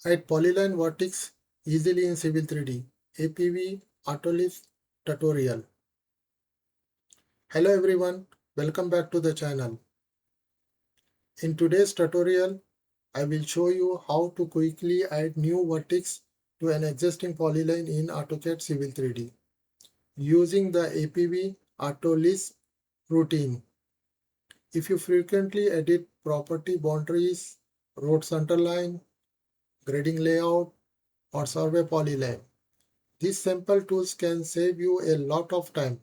Add polyline vertex easily in Civil 3D. APV AutoLISP tutorial. Hello everyone, welcome back to the channel. In today's tutorial, I will show you how to quickly add new vertex to an existing polyline in AutoCAD Civil 3D using the APV AutoLISP routine. If you frequently edit property boundaries, road centerline, grading layout, or survey polyline, these simple tools can save you a lot of time.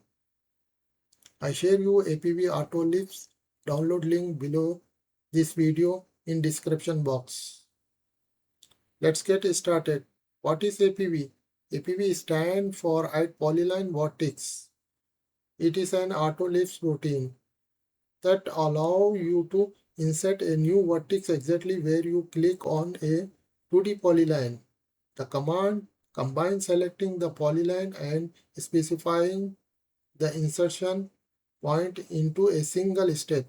I share you APV AutoLISP download link below this video in description box. Let's get started. What is APV? APV stands for Add Polyline Vertex. It is an AutoLISP routine that allows you to insert a new vertex exactly where you click on a 2D polyline. The command combines selecting the polyline and specifying the insertion point into a single step,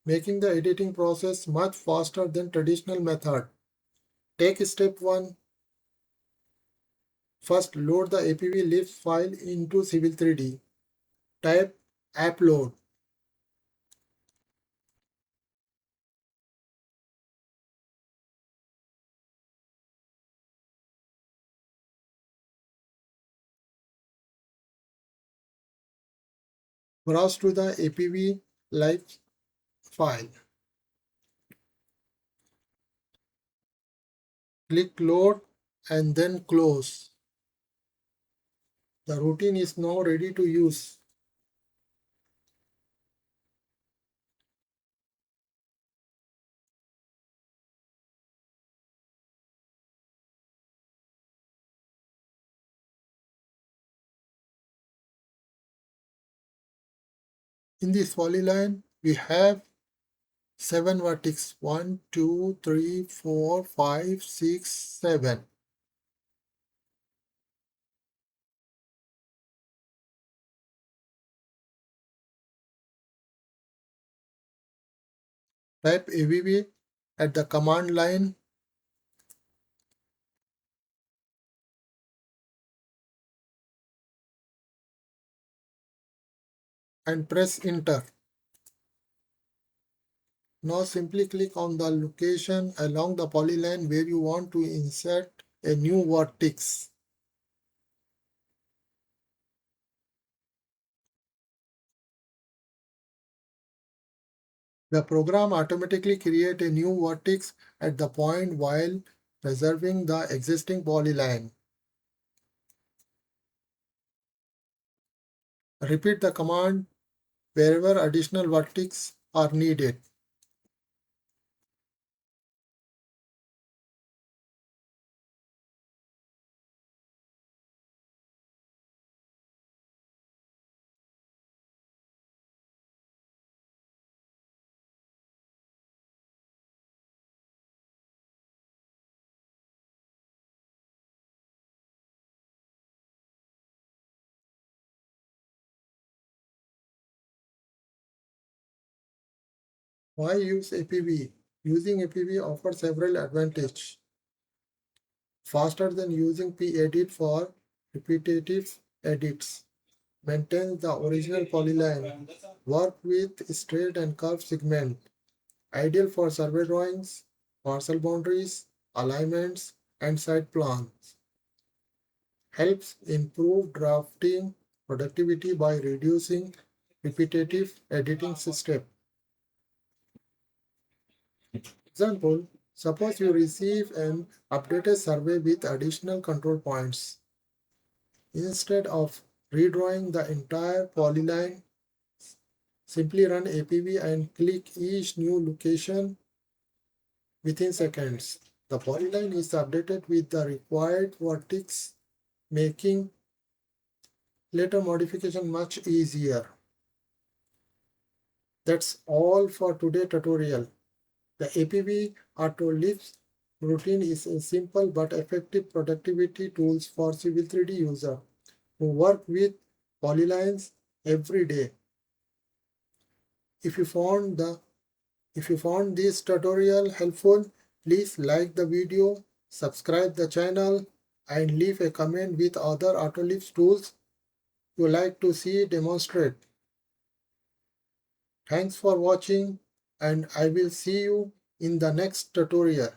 making the editing process much faster than traditional method. Take step 1. First, load the APV LISP file into Civil 3D. Type upload. Browse to the APV LISP file. Click load and then close. The routine is now ready to use. In this polyline, we have 7 vertices. 1, 2, 3, 4, 5, 6, 7. Type APV at the command line and press enter. Now simply click on the location along the polyline where you want to insert a new vertex. The program automatically creates a new vertex at the point while preserving the existing polyline. Repeat the command wherever additional vertices are needed. Why use APV? Using APV offers several advantages. Faster than using p-edit for repetitive edits. Maintains the original polyline. Work with straight and curved segment. Ideal for survey drawings, parcel boundaries, alignments, and site plans. Helps improve drafting productivity by reducing repetitive editing steps. Example, suppose you receive an updated survey with additional control points. Instead of redrawing the entire polyline, simply run APV and click each new location within seconds. The polyline is updated with the required vertex, making later modification much easier. That's all for today's tutorial. The APV AutoLISP routine is a simple but effective productivity tools for Civil 3D user who work with polylines every day. If you found this tutorial helpful, please like the video, subscribe the channel and leave a comment with other AutoLIS tools you like to see demonstrate. Thanks for watching, and I will see you in the next tutorial.